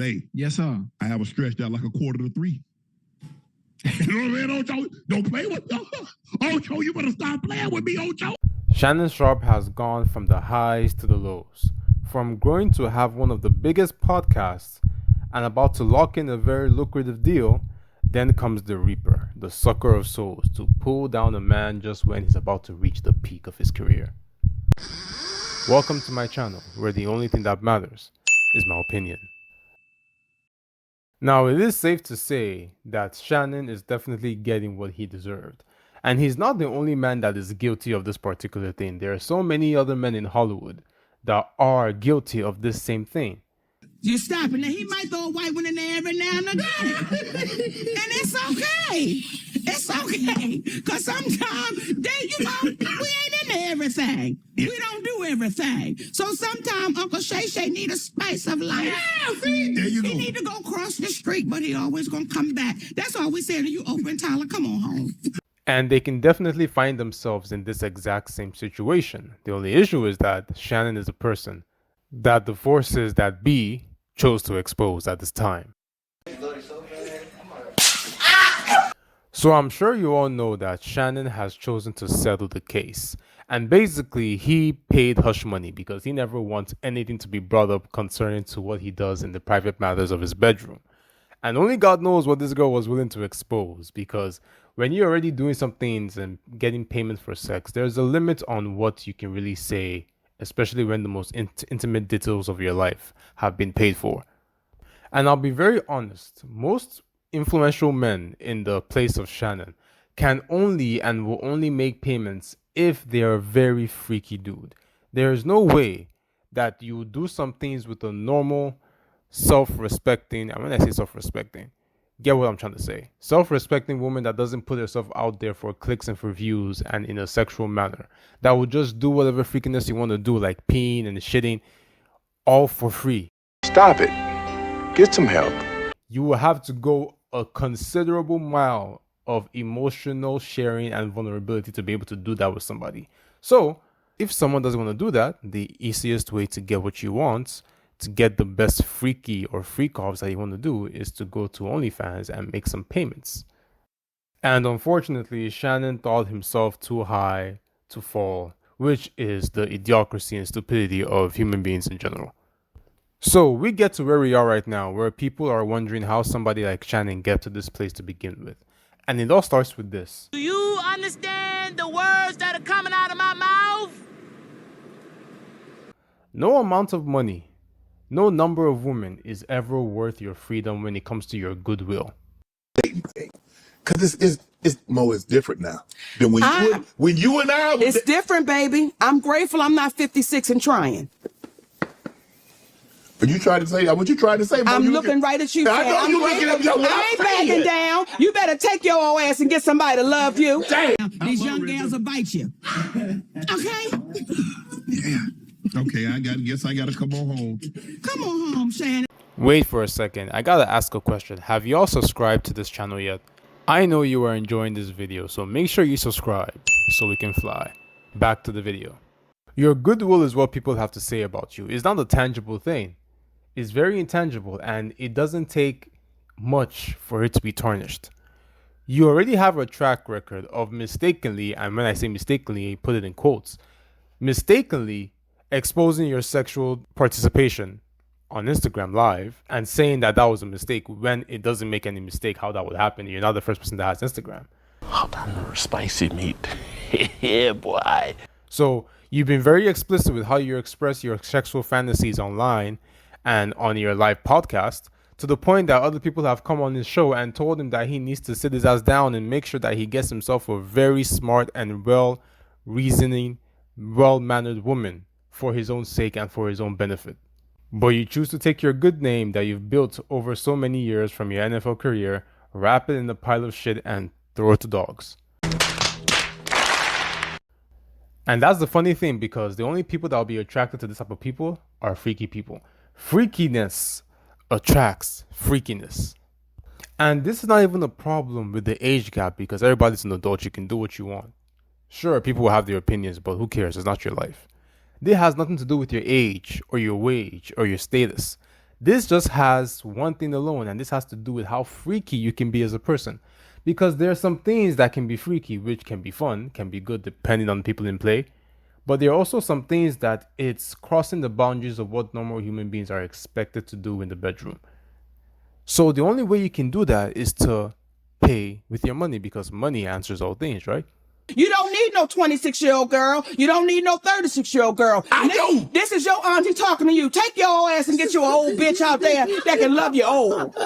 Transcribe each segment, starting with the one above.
Hey, Yes, sir. I have a stretched out like a quarter to three. You know what I mean, Ocho? Don't play with me. Ocho, you better stop playing with me, Ocho. Shannon Sharpe has gone from the highs to the lows, from growing to have one of the biggest podcasts and about to lock in a very lucrative deal. Then comes the Reaper, the sucker of souls, to pull down a man just when he's about to reach the peak of his career. Welcome to my channel, where the only thing that matters is my opinion. Now, it is safe to say that Shannon is definitely getting what he deserved. And he's not the only man that is guilty of this particular thing. There are so many other men in Hollywood that are guilty of this same thing. You stop it. Now, he might throw a white one in there every now and again. And it's okay. It's okay. Because sometimes, we ain't into everything. We don't do everything. So sometimes Uncle Shay Shay need a spice of life. Yeah, see? There you go. He need to go across the street, but he always going to come back. That's all we say to you, open Tyler. Come on home. And they can definitely find themselves in this exact same situation. The only issue is that Shannon is a person that the forces that be chose to expose at this time. So I'm sure you all know that Shannon has chosen to settle the case. And basically, he paid hush money because he never wants anything to be brought up concerning to what he does in the private matters of his bedroom. And only God knows what this girl was willing to expose, because when you're already doing some things and getting payment for sex, there's a limit on what you can really say, especially when the most intimate details of your life have been paid for. And I'll be very honest, most influential men in the place of Shannon can only and will only make payments if they are a very freaky dude. There is no way that you do some things with a normal, self-respecting, and when I say self-respecting, get what I'm trying to say. Self-respecting woman that doesn't put herself out there for clicks and for views and in a sexual manner, that will just do whatever freakiness you want to do, like peeing and shitting, all for free. Stop it. Get some help. You will have to go a considerable mile of emotional sharing and vulnerability to be able to do that with somebody. So, if someone doesn't want to do that, the easiest way to get what you want, to get the best freaky or freak-offs that you want to do, is to go to Onlyfans and make some payments. And unfortunately, Shannon thought himself too high to fall, which is the idiocracy and stupidity of human beings in general. So we get to where we are right now, where people are wondering how somebody like Shannon get to this place to begin with. And it all starts with this. Do you understand the words that are coming out of my mouth? No amount of money, no number of women is ever worth your freedom when it comes to your goodwill. Because it's different now than when you and I. It's different, baby. I'm grateful I'm not 56 and trying. But you tried to say what you tried to say. I'm looking right at you. I know I'm you looking at me. I ain't backing down. You better take your old ass and get somebody to love you. Damn. These young gals will bite you. Okay? Yeah. Okay, guess I gotta come on home. Come on home, Shannon. Wait for a second, I gotta ask a question. Have you all subscribed to this channel yet? I know you are enjoying this video, so make sure you subscribe so we can fly. Back to the video. Your goodwill is what people have to say about you. It's not a tangible thing. It's very intangible, and it doesn't take much for it to be tarnished. You already have a track record of mistakenly, and when I say mistakenly, I put it in quotes, mistakenly exposing your sexual participation on Instagram Live and saying that that was a mistake when it doesn't make any mistake how that would happen. You're not the first person that has Instagram. Hold on, spicy meat. Yeah, boy. So you've been very explicit with how you express your sexual fantasies online and on your live podcast, to the point that other people have come on his show and told him that he needs to sit his ass down and make sure that he gets himself a very smart and well-reasoning, well-mannered woman for his own sake and for his own benefit. But you choose to take your good name that you've built over so many years from your NFL career, wrap it in a pile of shit, and throw it to dogs. And that's the funny thing, because the only people that will be attracted to this type of people are freaky people. Freakiness attracts freakiness. And this is not even a problem with the age gap, because everybody's an adult. You can do what you want. Sure, people will have their opinions, but who cares? It's not your life. This has nothing to do with your age or your wage or your status. This just has one thing alone, and this has to do with how freaky you can be as a person. Because there are some things that can be freaky, which can be fun, can be good depending on people in play. But there are also some things that it's crossing the boundaries of what normal human beings are expected to do in the bedroom. So the only way you can do that is to pay with your money, because money answers all things, right? You don't need no 26-year-old girl. You don't need no 36-year-old girl. This is your auntie talking to you. Take your ass and get you an old bitch out there that can love you old.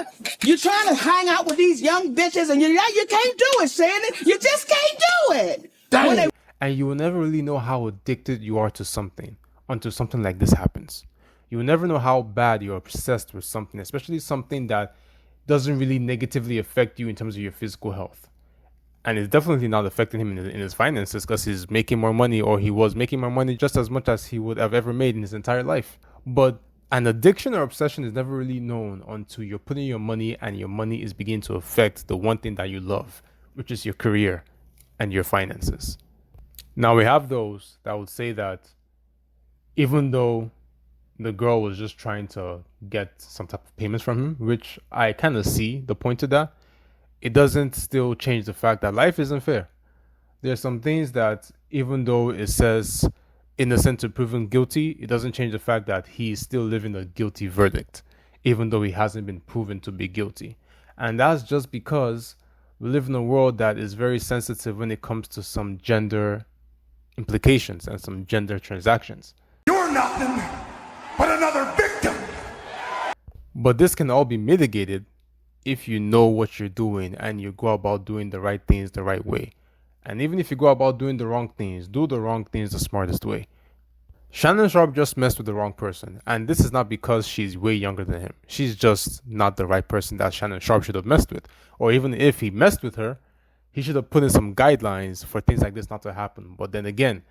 You trying to hang out with these young bitches and you can't do it, Shannon. You just can't do it. And you will never really know how addicted you are to something until something like this happens. You will never know how bad you're obsessed with something, especially something that doesn't really negatively affect you in terms of your physical health. And it's definitely not affecting him in his finances, because he's making more money, or he was making more money just as much as he would have ever made in his entire life. But an addiction or obsession is never really known until you're putting your money, and your money is beginning to affect the one thing that you love, which is your career and your finances. Now, we have those that would say that even though the girl was just trying to get some type of payments from him, which I kind of see the point to that, it doesn't still change the fact that life isn't fair. There's some things that, even though it says innocent to proven guilty, it doesn't change the fact that he's still living a guilty verdict, even though he hasn't been proven to be guilty. And that's just because we live in a world that is very sensitive when it comes to some gender implications and some gender transactions. You're nothing but another victim. But this can all be mitigated if you know what you're doing and you go about doing the right things the right way. And even if you go about doing the wrong things, do the wrong things the smartest way. Shannon Sharpe just messed with the wrong person. And this is not because she's way younger than him. She's just not the right person that Shannon Sharpe should have messed with. Or even if he messed with her, he should have put in some guidelines for things like this not to happen. But then again,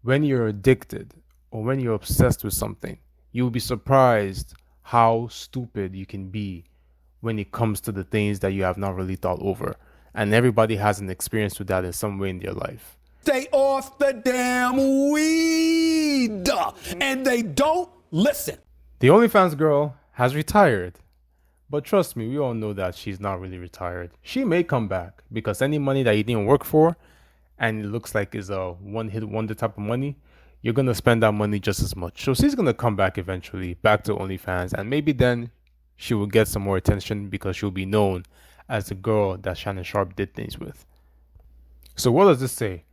when you're addicted or when you're obsessed with something, you'll be surprised how stupid you can be when it comes to the things that you have not really thought over. And everybody has an experience with that in some way in their life. Stay off the damn weed. And they don't listen. The Onlyfans girl has retired. But trust me, we all know that she's not really retired. She may come back, because any money that you didn't work for and it looks like is a one-hit wonder type of money, you're going to spend that money just as much. So she's going to come back eventually, back to OnlyFans, and maybe then she will get some more attention because she'll be known as the girl that Shannon Sharpe did things with. So what does this say?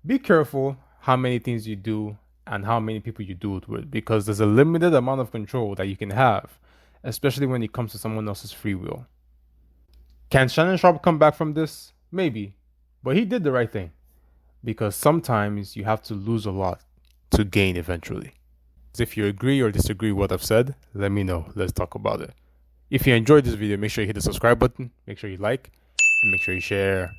Be careful how many things you do and how many people you do it with, because there's a limited amount of control that you can have, especially when it comes to someone else's free will. Can Shannon Sharpe come back from this? Maybe. But he did the right thing, because sometimes you have to lose a lot to gain eventually. If you agree or disagree with what I've said, let me know. Let's talk about it. If you enjoyed this video, make sure you hit the subscribe button, make sure you like, and make sure you share.